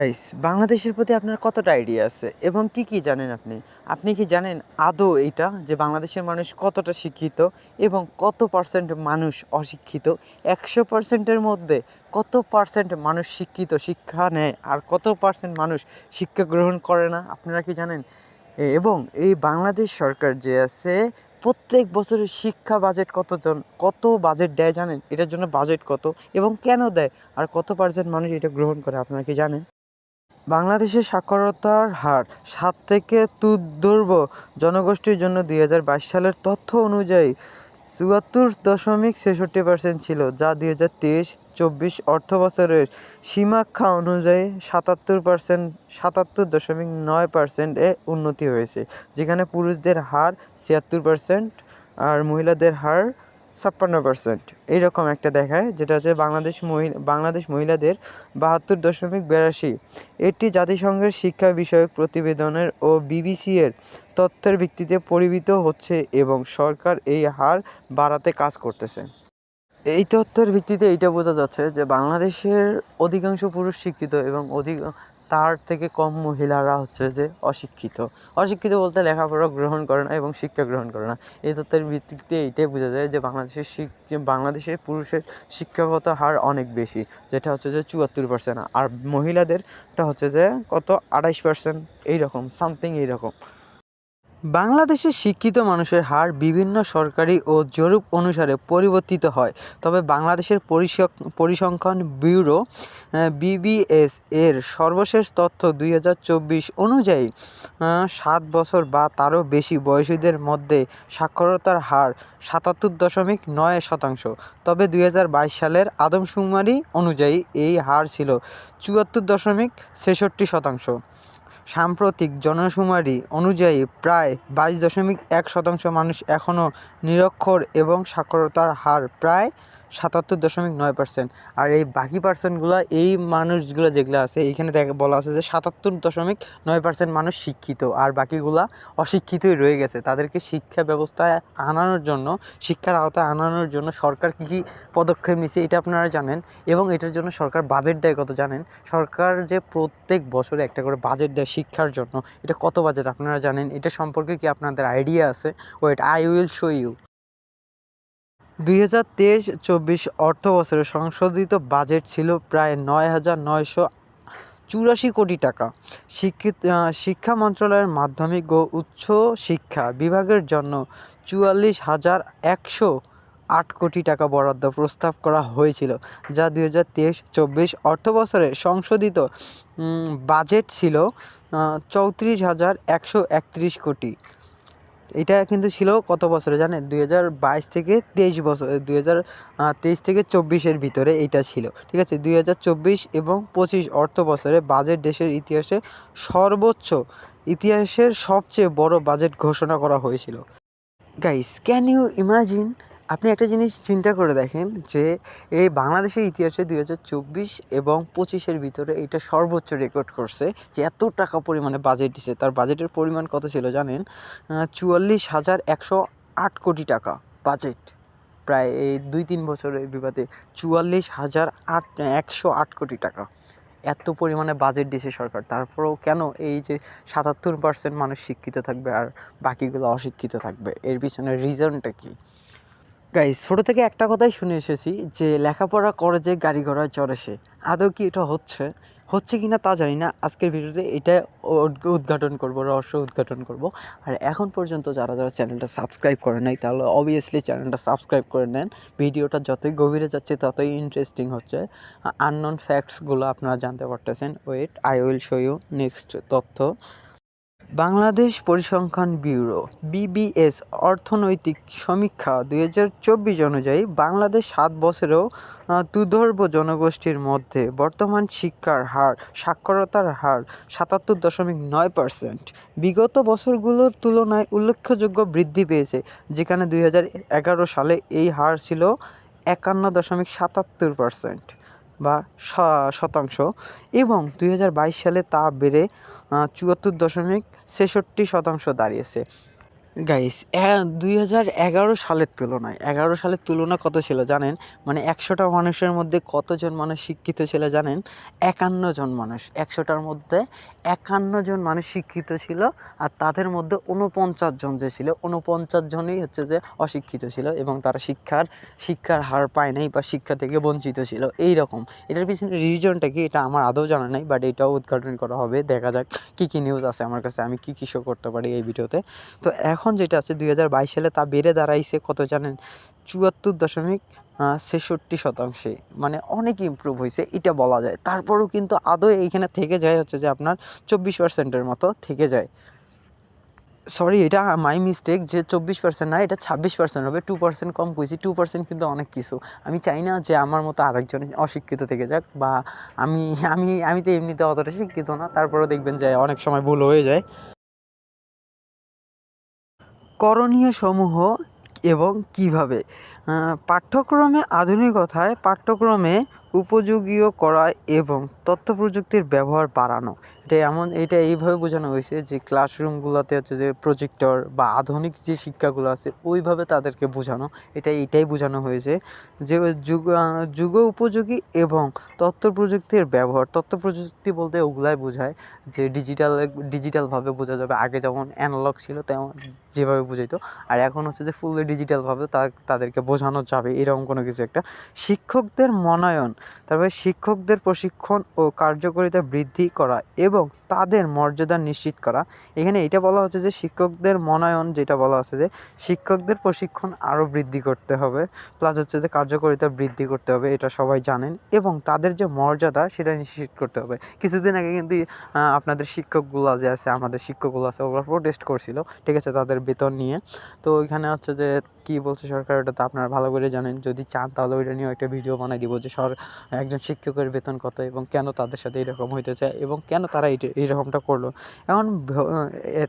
Guys, বাংলাদেশের প্রতি আপনার কতটা আইডিয়া আছে এবং কি জানেন আপনি? আপনি কি জানেন আদৌ এইটা যে বাংলাদেশের মানুষ কতটা শিক্ষিত এবং কত পার্সেন্ট মানুষ অশিক্ষিত? ১০০% এর মধ্যে কত পার্সেন্ট মানুষ শিক্ষিত, শিক্ষা নেয় আর কত পার্সেন্ট মানুষ শিক্ষা গ্রহণ করে না? আপনারা কি জানেন? এবং এই বাংলাদেশ সরকার যে আছে প্রত্যেক বছরের শিক্ষা বাজেট কত বাজেট দেয় জানেন? এটার জন্য বাজেট কত এবং কেন দেয়? আর কত পার্সেন্ট মানুষ এটা গ্রহণ করে আপনারা কি জানেন? বাংলাদেশের সাক্ষরতার হার ৭ থেকে তূর্ধ্ব জনগোষ্ঠীর জন্য ২০২২ সালের তথ্য অনুযায়ী ৭৪.৬৬% ছিল, যা ২০২৩-২৪ অর্থবছরের সীমাখ্যা অনুযায়ী ৭৭.৯% এ উন্নতি হয়েছে, যেখানে পুরুষদের হার ৭৬% আর মহিলাদের হার ৫৬%। এইরকম একটা দেখায়, যেটা হচ্ছে বাংলাদেশ মহিলাদের ৭২.৮২। এটি জাতিসংঘের শিক্ষা বিষয়ক প্রতিবেদনের ও বিবিসি এর তথ্যের ভিত্তিতে পরিবর্তিত হচ্ছে এবং সরকার এই হার বাড়াতে কাজ করতেছে। এই তথ্যের ভিত্তিতে এইটা বোঝা যাচ্ছে যে বাংলাদেশের অধিকাংশ পুরুষ শিক্ষিত এবং তার থেকে কম মহিলারা হচ্ছে যে অশিক্ষিত। অশিক্ষিত বলতে লেখাপড়া গ্রহণ করে না এবং শিক্ষা গ্রহণ করে না। এই তথ্যের ভিত্তিতে এইটাই বোঝা যায় যে বাংলাদেশের পুরুষের শিক্ষাগত হার অনেক বেশি, যেটা হচ্ছে যে ৭৪%, আর মহিলাদেরটা হচ্ছে যে কত ২৮%, এইরকম সামথিং এইরকম। বাংলাদেশের শিক্ষিত মানুষের হার বিভিন্ন সরকারি ও জরিপ অনুসারে পরিবর্তিত হয়, তবে বাংলাদেশের পরিসংখ্যান ব্যুরো বিবিএস এর সর্বশেষ তথ্য ২০২৪ অনুযায়ী ৭ বছর বা তারও বেশি বয়সীদের মধ্যে সাক্ষরতার হার ৭৭.৯%। তবে ২০২২ সালের আদমশুমারি অনুযায়ী এই হার ছিল ৭৪.৬৬%। সাম্প্রতিক জনশুমারি অনুযায়ী প্রায় ২২.১% মানুষ এখনও নিরক্ষর এবং সাক্ষরতার হার প্রায় ৭৭.৯%। আর এই বাকি পার্সেন্টগুলো, এই মানুষগুলো যেগুলো আছে এইখানে বলা আছে যে ৭৭.৯% মানুষ শিক্ষিত আর বাকিগুলা অশিক্ষিতই রয়ে গেছে। তাদেরকে শিক্ষা ব্যবস্থায় আনানোর জন্য, শিক্ষার আওতায় আনানোর জন্য সরকার কী পদক্ষেপ নিচ্ছে এটা আপনারা জানেন এবং এটার জন্য সরকার বাজেট দেয় কত জানেন? সরকার যে প্রত্যেক বছরে একটা করে বাজেট দেয় শিক্ষার জন্য, এটা কত বাজেট আপনারা জানেন? এটা সম্পর্কে কি আপনাদের আইডিয়া আছে? Wait, I will show you. ২০২৩-২৪ অর্থবছরে সংশোধিত বাজেট ছিল প্রায় ৯,৯৮৪ কোটি টাকা। শিক্ষা মন্ত্রণালয়ের মাধ্যমিক ও উচ্চ শিক্ষা বিভাগের জন্য ৪৪,১০৮ কোটি টাকা বরাদ্দ প্রস্তাব করা হয়েছিল, যা ২০২৩-২৪ অর্থবছরে সংশোধিত বাজেট ছিল ৩৪,১৩১ কোটি। এটা কিন্তু ছিল কত বছরে জানেন? ২০২২ থেকে ২৩ বছর, ২০২৩ থেকে ২৪-এর ভিতরে এইটা ছিল, ঠিক আছে? ২০২৪ এবং ২৫ অর্থ বছরে বাজেট দেশের ইতিহাসের সবচেয়ে বড় বাজেট ঘোষণা করা হয়েছিল। Guys, can you imagine? আপনি একটা জিনিস চিন্তা করে দেখেন যে এই বাংলাদেশের ইতিহাসে ২০২৪ এবং ২৫-এর ভিতরে এটা সর্বোচ্চ রেকর্ড করছে যে এত টাকা পরিমাণে বাজেট দিছে। তার বাজেটের পরিমাণ কত ছিল জানেন? ৪৪,১০৮ কোটি টাকা বাজেট। প্রায় এই ২-৩ বছরের বিবাদে ৪৪,১০৮ কোটি টাকা। এত পরিমাণে বাজেট দিছে সরকার, তারপরেও কেন এই যে ৭৭% মানুষ শিক্ষিত থাকবে আর বাকিগুলো অশিক্ষিত থাকবে? এর পিছনে রিজনটা কি? গাইস, ছোটো থেকে একটা কথাই শুনে এসেছি যে লেখাপড়া করে যে গাড়ি ঘোড়ায় চড়ে সে। আদৌ কি এটা হচ্ছে কি না তা জানি না। আজকের ভিডিওতে এটা উদ্ঘাটন করব, রহস্য উদ্ঘাটন করব। আর এখন পর্যন্ত যারা চ্যানেলটা সাবস্ক্রাইব করে নাই, তাহলে অবভিয়াসলি চ্যানেলটা সাবস্ক্রাইব করে নেন। ভিডিওটা যতই গভীরে যাচ্ছে ততই ইন্টারেস্টিং হচ্ছে। আননোন ফ্যাক্টসগুলো আপনারা জানতে পারতেছেন। Wait, I will show you next তথ্য। বাংলাদেশ পরিসংখ্যান ব্যুরো বিবিএস অর্থনৈতিক সমীক্ষা ২০২৪ অনুযায়ী বাংলাদেশ ৭ বছরেও তূর্ধ্ব জনগোষ্ঠীর মধ্যে বর্তমান সাক্ষরতার হার ৭৭.৯%। বিগত বছরগুলোর তুলনায় উল্লেখযোগ্য বৃদ্ধি পেয়েছে, যেখানে ২০১১ সালে এই হার ছিল ৫১.৭৭% বা শতাংশ এবং ২০২২ সালে তা বেড়ে ৭৪.৬৬% দাঁড়িয়েছে। গাইস 2011 সালের তুলনা কত ছিল জানেন? মানে 100টা মানুষের মধ্যে কতজন মানুষ শিক্ষিত ছিল জানেন? 51 জন মানুষ। 100টার মধ্যে 51 জন মানুষ শিক্ষিত ছিল, আর তাদের মধ্যে 49 জন যে ছিল, 49 জনই হচ্ছে যে অশিক্ষিত ছিল এবং তারা শিক্ষার হার পায় নাই বা শিক্ষা থেকে বঞ্চিত ছিল এইরকম। এটার পিছনে রিজনটা কি এটা আমার আদৌ জানা নাই, বাট এটাও উদ্ঘাটন করা হবে। দেখা যাক কী নিউজ আছে আমার কাছে, আমি কী শো করতে পারি এই ভিডিওতে। তো এখন যেটা আছে 2022 সালে তা বেড়ে দাঁড়াইছে কত জানেন? 74.63%। মানে অনেক ইমপ্রুভ হয়েছে এটা বলা যায়। তারপরেও কিন্তু আদৌ এইখানে থেকে যায় হচ্ছে যে আপনার 24%-এর মতো থেকে যায়। সরি, এটা মাই মিস্টেক, যে 24% না, এটা 26% হবে। 2% কম কইছি। 2% কিন্তু অনেক কিছু। আমি চাই না যে আমার মতো আরেকজন অশিক্ষিত থেকে যাক, বা আমি আমি আমি তো এমনিতে অতটা শিক্ষিত না, তারপরেও দেখবেন যে অনেক সময় ভুল হয়ে যায়। করণীয় সমূহ এবং কীভাবে পাঠ্যক্রমে আধুনিকতায় পাঠ্যক্রমে উপযোগীও করা এবং তথ্য প্রযুক্তির ব্যবহার বাড়ানো। এটা এইভাবে বোঝানো হয়েছে যে ক্লাসরুমগুলোতে হচ্ছে যে প্রজেক্টর বা আধুনিক যে শিক্ষাগুলো আছে ওইভাবে তাদেরকে বোঝানো। এটাই বোঝানো হয়েছে যে যুগ উপযোগী এবং তথ্য প্রযুক্তির ব্যবহার। তথ্য প্রযুক্তি বলতে ওগুলাই বোঝায় যে ডিজিটালভাবে বোঝা যাবে। আগে যেমন অ্যানালগ ছিল তেমন যেভাবে বুঝাইতো, আর এখন হচ্ছে যে ফুললি ডিজিটালভাবে তাদেরকে বোঝানো যাবে এরকম কোনো কিছু একটা। শিক্ষকদের মনোনয়ন, তারপরে শিক্ষকদের প্রশিক্ষণ ও কার্যকারিতা বৃদ্ধি করা এবং তাদের মর্যাদা নিশ্চিত করা। এখানে এটা বলা হচ্ছে যে শিক্ষকদের মনোনয়ন, যেটা বলা আছে যে শিক্ষকদের প্রশিক্ষণ আরও বৃদ্ধি করতে হবে, প্লাস হচ্ছে যে কার্যকারিতা বৃদ্ধি করতে হবে, এটা সবাই জানেন, এবং তাদের যে মর্যাদা সেটা নিশ্চিত করতে হবে। কিছুদিন আগে কিন্তু আপনাদের শিক্ষকগুলো যে আছে, আমাদের শিক্ষকগুলো আছে, ওরা প্রোটেস্ট করছিল, ঠিক আছে, তাদের বেতন নিয়ে। তো ওইখানে হচ্ছে যে কী বলছে সরকার, ওটা তো আপনারা ভালো করে জানেন। যদি চান তাহলে ওইটা নিয়ে একটা ভিডিও বানাই দিব যে একজন শিক্ষকের বেতন কত এবং কেন তাদের সাথে এরকম হইতেছে এবং কেন তারা এইরকমটা করলো। এখন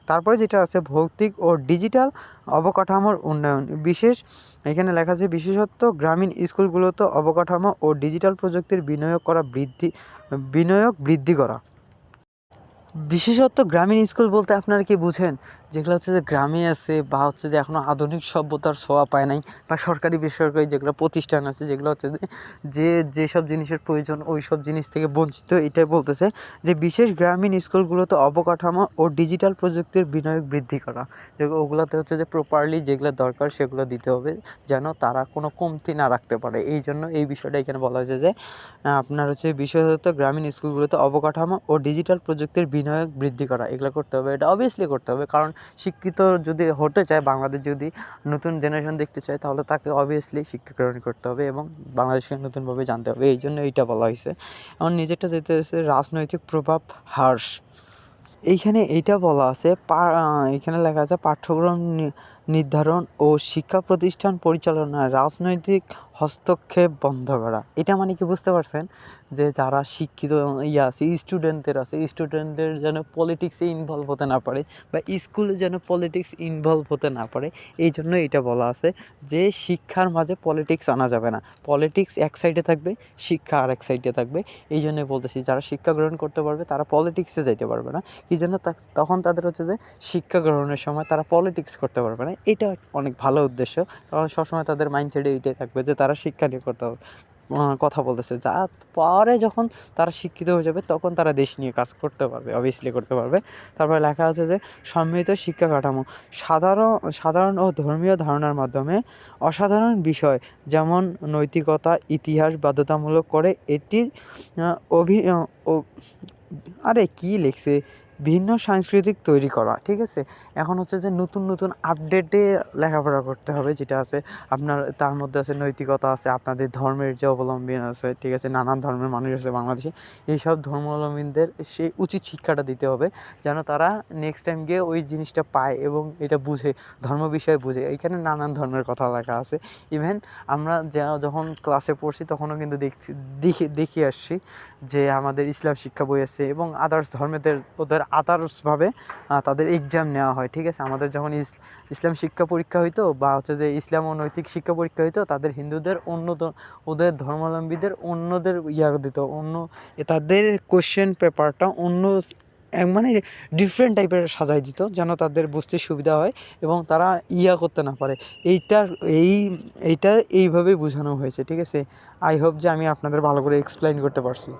তারপরে যেটা আছে ভৌতিক ও ডিজিটাল অবকাঠামোর উন্নয়ন। এখানে লেখা আছে বিশেষত গ্রামীণ স্কুলগুলোতে অবকাঠামো ও ডিজিটাল প্রযুক্তির বিনিয়োগ বৃদ্ধি করা। বিশেষত গ্রামীণ স্কুল বলতে আপনারা কি বুঝেন? যেগুলো হচ্ছে যে গ্রামে আছে বা হচ্ছে যে এখনও আধুনিক সভ্যতার ছোঁয়া পায় নাই, বা সরকারি বেসরকারি যেগুলো প্রতিষ্ঠান আছে যেগুলো হচ্ছে যেসব জিনিসের প্রয়োজন ওই সব জিনিস থেকে বঞ্চিত। এটাই বলতেছে যে বিশেষ গ্রামীণ স্কুলগুলোতে অবকাঠামো ও ডিজিটাল প্রযুক্তির বিনিয়োগ বৃদ্ধি করা। ওগুলোতে হচ্ছে যে প্রপারলি যেগুলো দরকার সেগুলো দিতে হবে, যেন তারা কোনো কমতি না রাখতে পারে। এই জন্য এই বিষয়টা এখানে বলা হয়েছে যে আপনার হচ্ছে বিশেষত গ্রামীণ স্কুলগুলোতে অবকাঠামো ও ডিজিটাল প্রযুক্তির বিনিয়োগ বৃদ্ধি করা। এগুলো করতে হবে, এটা অবভিয়াসলি করতে হবে, কারণ শিক্ষিত যদি হতে চায়, বাংলাদেশ যদি নতুন জেনারেশন দেখতে চায়, তাহলে তাকে অবভিয়াসলি শিক্ষা গ্রহণ করতে হবে এবং বাংলাদেশকে নতুনভাবে জানতে হবে। এই জন্য এইটা বলা হয়েছে। এখন নিজেরটা যেতে হচ্ছে রাজনৈতিক প্রভাব হ্রাস। এইখানে এইটা বলা আছে, এখানে লেখা আছে পাঠ্যক্রম নির্ধারণ ও শিক্ষা প্রতিষ্ঠান পরিচালনায় রাজনৈতিক হস্তক্ষেপ বন্ধ করা। এটা মানে কি বুঝতে পারছেন? যে যারা শিক্ষিত আছে, স্টুডেন্টদের যেন পলিটিক্সে ইনভলভ হতে না পারে, বা স্কুলে যেন পলিটিক্স ইনভলভ হতে না পারে। এই জন্য এটা বলা আছে যে শিক্ষার মাঝে পলিটিক্স আনা যাবে না। পলিটিক্স এক সাইডে থাকবে, শিক্ষা আর এক সাইডে থাকবে। এই জন্যই বলতেছি যারা শিক্ষা গ্রহণ করতে পারবে তারা পলিটিক্সে যাইতে পারবে না। কী জন্য? তখন তাদের হচ্ছে যে শিক্ষা গ্রহণের সময় তারা পলিটিক্স করতে পারবে না। এটা অনেক ভালো উদ্দেশ্য, কারণ সবসময় তাদের মাইন্ডসেটে এইটাই থাকবে যে তারা শিক্ষা নিয়ে কথা বলতেছে। যা পরে যখন তারা শিক্ষিত হয়ে যাবে তখন তারা দেশ নিয়ে কাজ করতে পারবে, অবভিয়াসলি করতে পারবে। তারপরে লেখা আছে যে সম্মিলিত শিক্ষা কাঠামো সাধারণ ও ধর্মীয় ধারণার মাধ্যমে অসাধারণ বিষয় যেমন নৈতিকতা, ইতিহাস বাধ্যতামূলক করে এটি আরে কী লিখছে, ভিন্ন সাংস্কৃতিক তৈরি করা। ঠিক আছে, এখন হচ্ছে যে নতুন আপডেটে লেখাপড়া করতে হবে, যেটা আছে আপনার তার মধ্যে আছে নৈতিকতা আছে, আপনাদের ধর্মের যে অবলম্বন আছে, ঠিক আছে, নানান ধর্মের মানুষ আছে বাংলাদেশে। এইসব ধর্মাবলম্বীদের সেই উচিত শিক্ষাটা দিতে হবে যেন তারা নেক্সট টাইম গিয়ে ওই জিনিসটা পায় এবং এটা বুঝে, ধর্ম বিষয়ে বুঝে। এইখানে নানান ধর্মের কথা লেখা আছে। ইভেন আমরা যখন ক্লাসে পড়ছি তখনও কিন্তু দেখি আসছি যে আমাদের ইসলাম শিক্ষা বই আছে এবং আদার্স ধর্মেদের ওদের আদার্সভাবে তাদের এক্সাম নেওয়া হয়। ঠিক আছে, আমাদের যখন ইসলাম শিক্ষা পরীক্ষা হইতো বা হচ্ছে যে ইসলাম ও নৈতিক শিক্ষা পরীক্ষা হইতো, তাদের হিন্দুদের ওদের ধর্মাবলম্বীদের অন্যদের দিত, তাদের কোশ্চেন পেপারটা অন্য মানে ডিফারেন্ট টাইপের সাজাই দিত যেন তাদের বুঝতে সুবিধা হয় এবং তারা ইয়া করতে না পারে। এইটার এই এইটার এইভাবেই বোঝানো হয়েছে, ঠিক আছে? আই হোপ যে আমি আপনাদের ভালো করে এক্সপ্লেইন করতে পারছি।